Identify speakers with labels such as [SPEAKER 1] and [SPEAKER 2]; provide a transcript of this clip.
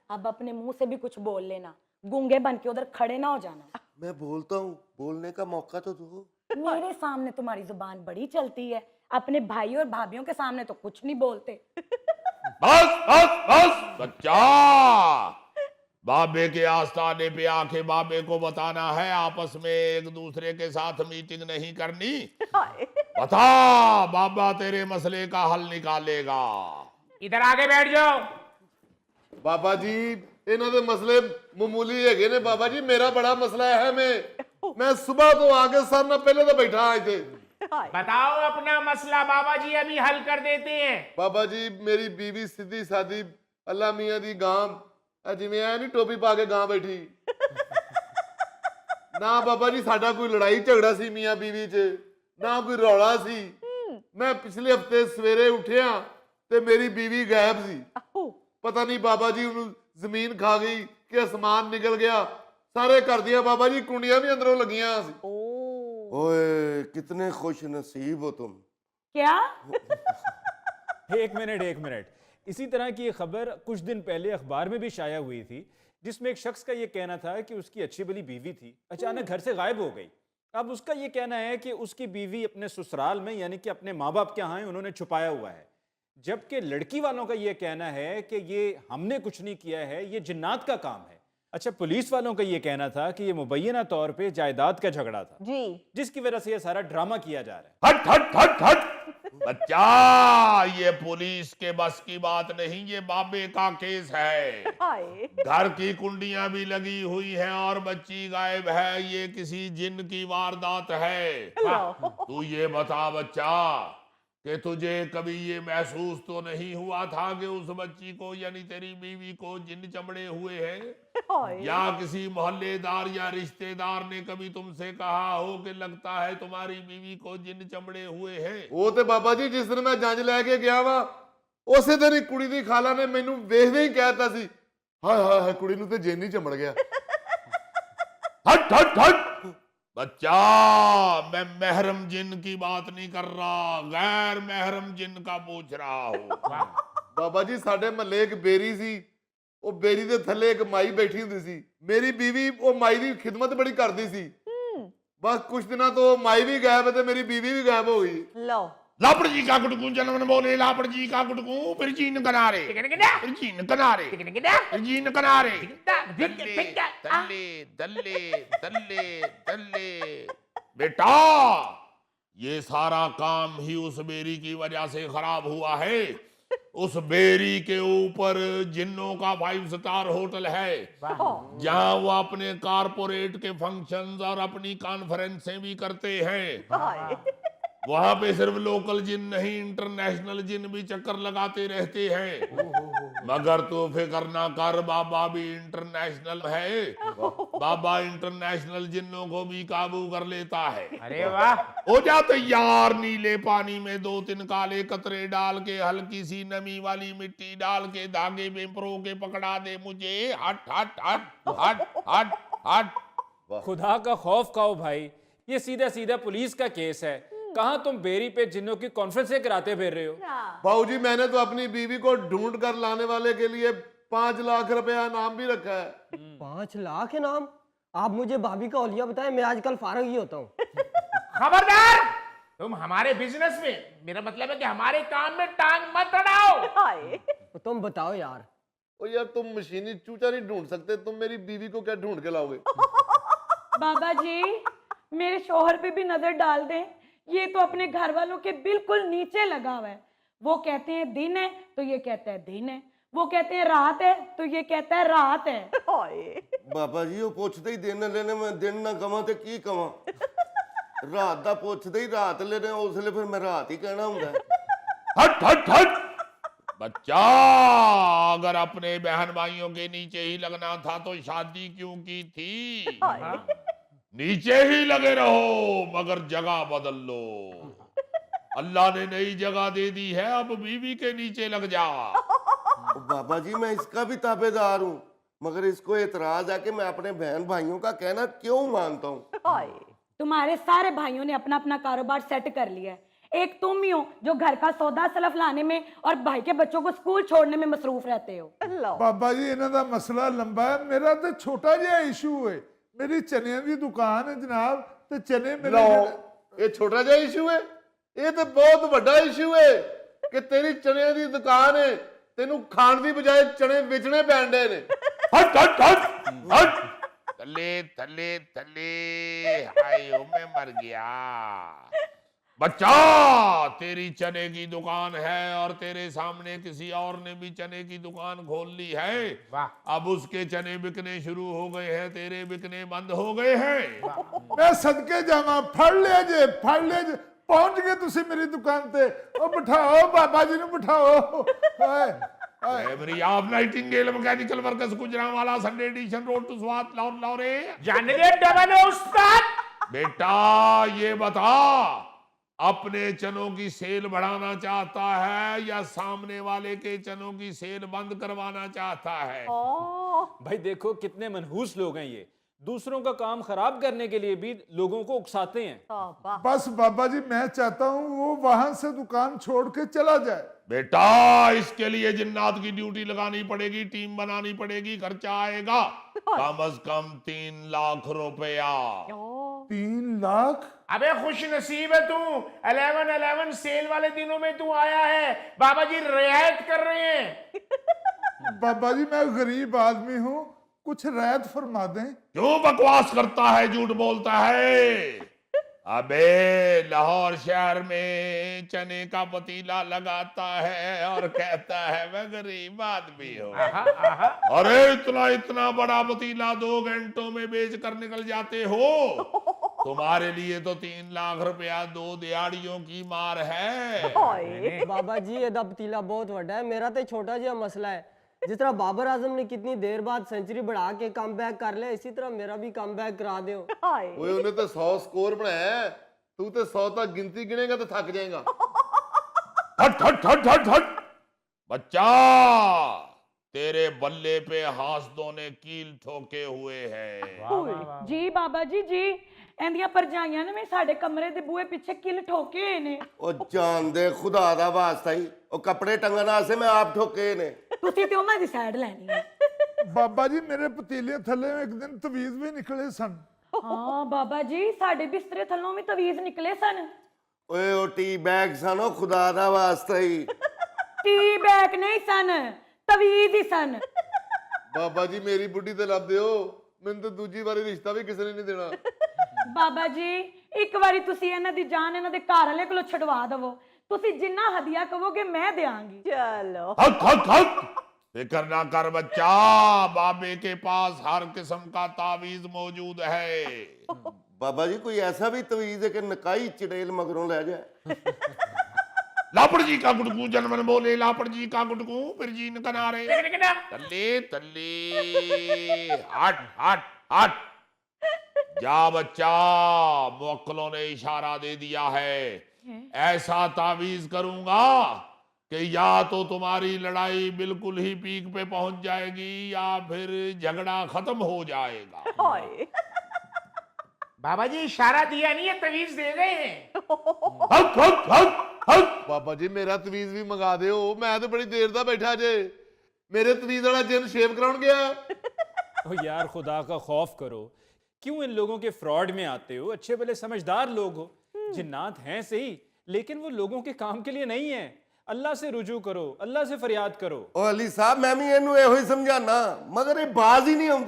[SPEAKER 1] अब अपने मुंह से भी कुछ बोल लेना, गूंगे बन के उधर खड़े ना हो जाना।
[SPEAKER 2] मैं बोलता हूँ, बोलने का मौका तो दो।
[SPEAKER 1] मेरे सामने तुम्हारी जुबान बड़ी चलती है, अपने भाई और भाभीियों के सामने तो कुछ नहीं बोलते।
[SPEAKER 3] बस बस बस बच्चा, बाबे के आस्थाने पे आके बाबे को बताना है, आपस में एक दूसरे के साथ मीटिंग नहीं करनी। बता, बाबा तेरे मसले का हल निकालेगा।
[SPEAKER 4] इधर आके बैठ जाओ।
[SPEAKER 2] बाबा जी इन्हों के मसले मामूली है ने बाबा जी, मेरा बड़ा मसला है। मैं सुबह तो आके सर ना पहले तो बैठा आज थे।
[SPEAKER 4] बताओ अपना मसला, बाबा जी अभी हल कर देते हैं।
[SPEAKER 2] बाबा जी मेरी बीवी सीधी सादी अल्लाह मियां दी गां जिवें ऐ नहीं टोपी पा के गां बैठी ना बाबा जी साडा कोई लड़ाई झगड़ा सी मियां बीवी च, ना कोई रौला सी। मैं पिछले हफ्ते सवेरे उठिया ते मेरी बीवी गायब सी। पता नहीं बाबा जी उन्हें जमीन खा गई कि आसमान निकल गया। सारे घर दिया बाबा जी कुंडियां भी अंदरों लगियां सी। ओए कितने खुश नसीब हो तुम।
[SPEAKER 1] क्या?
[SPEAKER 5] एक मिनट, इसी तरह की एक खबर कुछ दिन पहले अखबार में भी शाया हुई थी, जिसमें एक शख्स का यह कहना था कि उसकी अच्छी भली बीवी थी, अचानक घर से गायब हो गई। अब उसका यह कहना है कि उसकी बीवी अपने ससुराल में यानी कि अपने माँ बाप के यहाँ उन्होंने छुपाया हुआ है, जबकि लड़की वालों का यह कहना है कि ये हमने कुछ नहीं किया है, ये जिन्नात का काम है। अच्छा, पुलिस वालों का यह कहना था कि यह मुबैना तौर पे जायदाद का झगड़ा था जी, जिसकी वजह से यह सारा ड्रामा किया जा रहा है।
[SPEAKER 3] हट हट हट हट बच्चा, ये पुलिस के बस की बात नहीं, ये बाबे का केस है। घर की कुंडियां भी लगी हुई हैं और बच्ची गायब है, ये किसी जिन की वारदात है। तू ये बता बच्चा कि तुझे कभी ये महसूस तो नहीं हुआ था कि उस बच्ची को यानी तेरी बीवी को जिन चमड़े हुए हैं, या किसी मोहल्लेदार या रिश्तेदार ने कभी तुमसे कहा हो कि लगता है तुम्हारी बीवी को जिन चमड़े हुए हैं?
[SPEAKER 2] वो तो बाबा जी जिस दिन मैं जंज लैके गया वा उस दिन ही कुड़ी दी खाला ने मैनू वेखदे ही कहता सी, हाय हाय हाय कुड़ी नू ते जिन ही चमड़ गया।
[SPEAKER 3] हट हट हट बच्चा, मैं महरम जिन की बात नहीं कर रहा, गैर महरम जिन का पूछ रहा हूँ।
[SPEAKER 2] बाबा जी साडे महल्ले एक बेरी सी, वो बेरी दे थल्ले एक माई बैठी हुंदी सी। मेरी बीवी वो माई दी खिदमत बड़ी करदी सी। बस कुछ दिनों तो माई भी गायब है ते मेरी बीवी भी गायब हो गई।
[SPEAKER 1] लो
[SPEAKER 3] लापड़ जी का गुटकू जन्म बोले, लापड़ जी का गुटकू फिर जीन किनारे, फिर जीन किनारे, फिर जीन किनारे, दल्ले दल्ले दल्ले दल्ले दल्ले। बेटा ये सारा काम ही उस बेरी की वजह से खराब हुआ है। उस बेरी के ऊपर जिन्नों का 5 स्टार होटल है, जहां वो अपने कारपोरेट के फंक्शंस और अपनी कॉन्फ्रेंसें भी करते हैं। वहां पे सिर्फ लोकल जिन नहीं, इंटरनेशनल जिन भी चक्कर लगाते रहते हैं। मगर तू फिक्र ना कर, बाबा भी इंटरनेशनल है। बाबा इंटरनेशनल जिन्नों को भी काबू कर लेता है।
[SPEAKER 4] अरे वाह,
[SPEAKER 3] हो जा तैयार, नीले पानी में 2-3 काले कतरे डाल के हल्की सी नमी वाली मिट्टी डाल के धागे में परो के पकड़ा दे मुझे। हट हट हट हट हट हट।
[SPEAKER 5] खुदा का खौफ खाओ भाई, ये सीधा सीधा पुलिस का केस है। कहां तुम बेरी पे जिन्नों की कॉन्फ्रेंसें कराते फिर रहे हो?
[SPEAKER 2] बाबूजी मैंने तो अपनी बीवी को ढूंढ कर लाने वाले के लिए 5 लाख रुपया इनाम भी रखा है।
[SPEAKER 6] 5 लाख इनाम? आप मुझे भाभी का औलिया बताएं, मैं आजकल फारग ही होता हूँ।
[SPEAKER 4] खबरदार, तुम हमारे बिजनेस में, मेरा मतलब है कि हमारे काम में टांग मत अड़ाओ।
[SPEAKER 6] तो तुम बताओ यार।
[SPEAKER 2] ओ यार तुम मशीनी चूचा नहीं ढूंढ सकते, तुम मेरी बीवी को क्या ढूंढ के लाओगे?
[SPEAKER 1] बाबा जी मेरे शोहर पे भी नजर डाल दें, ये तो अपने घर वालों के बिल्कुल नीचे लगा हुआ है। वो कहते हैं दिन है तो ये कहता है दिन है, वो कहते हैं रात है तो ये कहता है रात है।
[SPEAKER 2] बाबा जी वो पूछते ही दिन लेने में दिन ना कमा ते की कमा। रात दा पूछते ही रात लेने उसले फिर मैं रात ही कहना हुंदा है।
[SPEAKER 3] हट हट हट बच्चा, अगर अपने बहन भाइयों के नीचे ही लगना था तो शादी क्यों की थी? नीचे ही लगे रहो, मगर जगह बदल लो। अल्लाह ने नई जगह दे दी है, अब बीवी के नीचे लग जा।
[SPEAKER 2] बाबा जी मैं इसका भी ताबेदार हूँ, मगर इसको एतराज है कि मैं अपने बहन भाइयों का कहना क्यों मानता हूँ।
[SPEAKER 1] तुम्हारे सारे भाइयों ने अपना अपना कारोबार सेट कर लिया है, एक तुम ही हो जो घर का सौदा सलफ लाने में और भाई के बच्चों को स्कूल छोड़ने में मसरूफ रहते हो।
[SPEAKER 7] ਬਾਬਾ ਜੀ ਇਹਨਾਂ ਦਾ ਮਸਲਾ ਲੰਬਾ ਹੈ, ਮੇਰਾ ਤੇ ਛੋਟਾ ਜਿਹਾ ਇਸ਼ੂ ਹੈ। ਮੇਰੀ ਚਨਿਆਂ ਦੀ ਦੁਕਾਨ ਹੈ ਜਨਾਬ, ਤੇ ਚਨੇ ਮੇਰੇ
[SPEAKER 2] ਲਓ, ਇਹ ਛੋਟਾ ਜਿਹਾ ਇਸ਼ੂ ਹੈ? ਇਹ ਤੇ ਬਹੁਤ ਵੱਡਾ ਇਸ਼ੂ ਹੈ ਕਿ ਤੇਰੀ ਚਨਿਆਂ ਦੀ ਦੁਕਾਨ ਹੈ, ਤੈਨੂੰ ਖਾਣ ਦੀ ਬਜਾਏ ਚਨੇ ਵੇਚਣੇ ਪੈਂਦੇ ਨੇ।
[SPEAKER 3] हट हट हट हट तले तले तले हाय ओ मैं मर गया बच्चा। तेरी चने की दुकान है और तेरे सामने किसी और ने भी चने की दुकान खोल ली है।
[SPEAKER 4] वाह।
[SPEAKER 3] अब उसके चने बिकने शुरू हो गए हैं, तेरे बिकने बंद हो गए हैं।
[SPEAKER 7] ਮੈਂ ਸਦਕੇ ਜਾਵਾਂ, ਫੜ ਲਿਆ ਜੇ, ਫੜ ਲਿਆ ਜੇ। ਪਹੁੰਚ ਗਏ ਤੁਸੀਂ ਮੇਰੀ ਦੁਕਾਨ ਤੇ। ਉਹ ਬਿਠਾਓ ਬਾਬਾ ਜੀ ਨੂੰ, ਬਿਠਾਓ। ਹਾਏ ਹਾਏ।
[SPEAKER 3] Every of nightingale mechanical workers Gujranwala Sunday edition road to Swat Lahore लाहौरे।
[SPEAKER 4] जानने दे डबल उस्ताद।
[SPEAKER 3] बेटा ये बता, अपने चनों की सेल बढ़ाना चाहता है या सामने वाले के चनों की सेल बंद करवाना चाहता है?
[SPEAKER 5] भाई देखो कितने मनहूस लोग हैं ये, दूसरों का काम खराब करने के लिए भी लोगों को उकसाते हैं।
[SPEAKER 7] बस बाबा जी मैं चाहता हूँ वो वहां से दुकान छोड़ के चला जाए।
[SPEAKER 3] बेटा इसके लिए जिन्नात की ड्यूटी लगानी पड़ेगी, टीम बनानी पड़ेगी, खर्चा आएगा कम से कम 3 लाख रुपया।
[SPEAKER 7] 3 लाख?
[SPEAKER 4] अबे खुश नसीब है तू, 11/11 सेल वाले दिनों में तू आया है। बाबा जी रियायत कर रहे हैं।
[SPEAKER 7] बाबा जी मैं गरीब आदमी हूँ, कुछ रियायत फरमा दें।
[SPEAKER 3] क्यों बकवास करता है, झूठ बोलता है? अबे लाहौर शहर में चने का पतीला लगाता है और कहता है मैं गरीब आदमी हूँ। अरे इतना इतना बड़ा पतीला 2 घंटों में बेच कर निकल जाते हो। तुम्हारे लिए तो 3 लाख रुपया 2 दिहाड़ियों की मार है।
[SPEAKER 6] बाबा जी ये पतीला बहुत बड़ा है, मेरा तो छोटा जिहा मसला है। जिस तरह बाबर आजम ने कितनी देर बाद सेंचुरी बढ़ा के कम बैक कर लिया, इसी तरह मेरा भी कम बैक करा दो।
[SPEAKER 2] ਓਏ ਉਹਨੇ ਤਾਂ 100 ਸਕੋਰ ਬਣਾਇਆ ਹੈ, ਤੂੰ ਤੇ 100 ਤੱਕ ਗਿਣਤੀ ਗਿਣੇਗਾ ਤੇ ਥੱਕ ਜਾਏਗਾ।
[SPEAKER 3] हट हट हट हट हट बच्चा, तेरे बल्ले पे हासदों ने कील ठोके हुए हैं।
[SPEAKER 1] जी बाबा जी एंदियां परजाइयां ने साडे कमरे दे बूहे पीछे किल ठोके हुए ने।
[SPEAKER 8] ਉਹ ਜਾਨ ਦੇ ਖੁਦਾ ਦਾ ਵਾਸਤਾ ਹੀ ਉਹ ਕੱਪੜੇ ਟੰਗਣ ਵਾਸਤੇ ਮੈਂ ਆਪ ਠੋਕੇ ਨੇ।
[SPEAKER 1] ਤੁਸੀਂ ਤੇ ਉਹਨਾਂ ਦੀ ਸਾਈਡ ਲੈਣੀ ਹੈ।
[SPEAKER 7] ਬਾਬਾ ਜੀ ਮੇਰੇ ਪਤੀਲੇ ਥੱਲੇ ਇੱਕ ਦਿਨ ਤਵੀਜ਼ ਵੀ ਨਿਕਲੇ ਸਨ।
[SPEAKER 1] ਹਾਂ ਬਾਬਾ ਜੀ ਸਾਡੇ ਬਿਸਤਰੇ ਥੱਲੋਂ ਵੀ ਤਵੀਜ਼ ਨਿਕਲੇ ਸਨ।
[SPEAKER 8] ਓਏ ਉਹ ਟੀ ਬੈਗ ਸਨ, ਉਹ ਖੁਦਾ ਦਾ ਵਾਸਤਾ ਹੀ।
[SPEAKER 1] ਟੀ ਬੈਗ ਨਹੀਂ ਸਨ, ਤਵੀਜ਼ ਹੀ ਸਨ।
[SPEAKER 2] ਬਾਬਾ ਜੀ ਮੇਰੀ ਬੁੱਢੀ ਤੇ ਲੱਭ ਦਿਓ, ਮੈਨੂੰ ਤਾਂ ਦੂਜੀ ਵਾਰੀ ਰਿਸ਼ਤਾ ਵੀ ਕਿਸੇ ਨੇ ਨਹੀਂ ਦੇਣਾ।
[SPEAKER 1] ਬਾਬਾ ਜੀ ਇੱਕ ਵਾਰੀ ਤੁਸੀਂ ਇਹਨਾਂ ਦੀ ਜਾਨ ਇਹਨਾਂ ਦੇ ਘਰ ਵਾਲੇ ਕੋਲੋਂ ਛਡਵਾ ਦਵੋ, ਤੁਸੀਂ ਜਿੰਨਾ ਹਦੀਆ ਕਹੋਗੇ ਮੈਂ ਦੇਵਾਂਗੀ।
[SPEAKER 3] हक हक हक फिक्र ना कर बच्चा, बाबे के पास हर किस्म का तावीज मौजूद है।
[SPEAKER 8] ਬਾਬਾ ਜੀ ਕੋਈ ਐਸਾ ਵੀ ਤਵੀਜ਼ ਹੈ ਕਿ ਨਕਾਈ ਚੜੇਲ ਮਗਰੋਂ ਲੈ ਜਾਏ।
[SPEAKER 3] लापड़ जी का गुटकू जनमन बोले, लापड़ जी का गुटकू फिर जीन कनारे। तल्ले तल्ले हट हट हट जा बच्चा, मुवक्किलों ने इशारा दे दिया है। ऐसा तावीज करूंगा कि या तो तुम्हारी लड़ाई बिल्कुल ही पीक पे पहुंच जाएगी या फिर झगड़ा खत्म हो जाएगा।
[SPEAKER 4] बाबा जी इशारा दिया नहीं है, तवीज दे गए हैं।
[SPEAKER 3] हक हक हक हक
[SPEAKER 2] ਬਾਬਾ ਜੀ ਮੇਰਾ ਤਵੀਜ਼ ਵੀ ਮੰਗਾ ਦਿਓ, ਮੈਂ ਤਾਂ ਬੜੀ ਦੇਰ ਦਾ ਬੈਠਾ ਜੇ। ਮੇਰੇ ਤਵੀਜ਼ ਵਾਲਾ ਜਿੰਨ ਸ਼ੇਵ ਕਰਾਉਣ ਗਿਆ।
[SPEAKER 5] ओ यार खुदा का खौफ करो, क्यों इन लोगों के फ्रॉड में आते हो? अच्छे भले समझदार लोग हो, जिन्नात हैं सही, लेकिन वो लोगों के काम के लिए नहीं है। अल्लाह से रुजू करो, अल्लाह से फरियाद करो।
[SPEAKER 8] ਉਹ ਅਲੀ ਸਾਹਿਬ ਮੈਂ ਵੀ ਇਹਨੂੰ ਇਹੋ ਹੀ ਸਮਝਾਣਾ, ਮਗਰ ਇਹ ਬਾਜ਼ ਹੀ ਨਹੀਂ ਆਉਂਦੀ।